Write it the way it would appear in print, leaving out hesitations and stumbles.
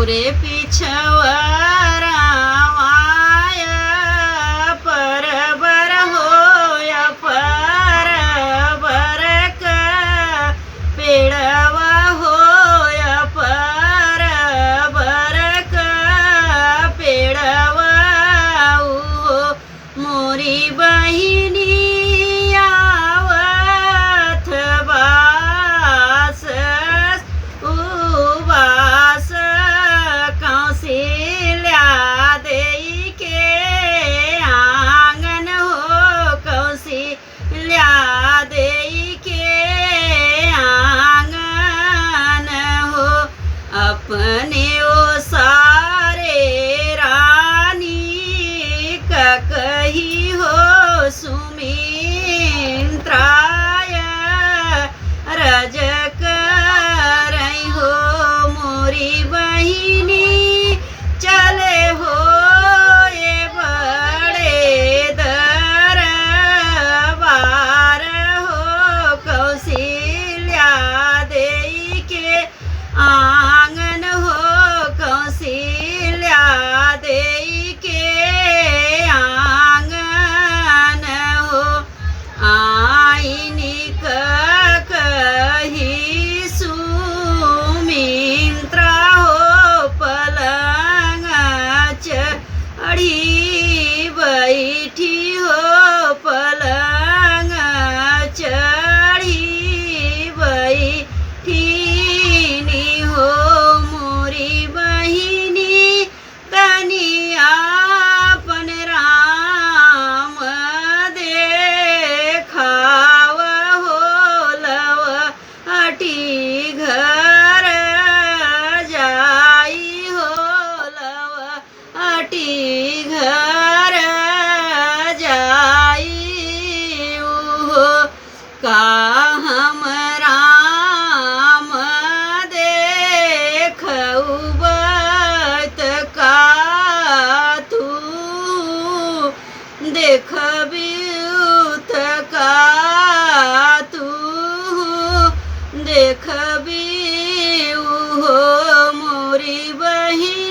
मोरे पिछवारावाय परबर होया परबर का पेड़वा होया परबर का पेड़वा मोरी बहिनी आवत बास उबास कौशिल्या देई के आंगन हो कौशिल्या देई के आंगन हो अपने ओ सारे रानी कही हो सुमित्राय रज करई हो मोरी बहिनी चले हो ये बड़े दरबार हो कौशिल्या देई के आंगन हो कौशिल्या देई के आंगन हो आईनी कही सुमित्रा हो पलंग चढ़ी बैठी हो पलंग चढ़ी बैठी हो मोरी बहिनी तनिया अपन राम देखाव हो लव हटी घर जाई हो लव हटी घर जाई हो का हम राम देखउबत का तू देखबिउत का तू देखबिउ हो मोरी बहिनी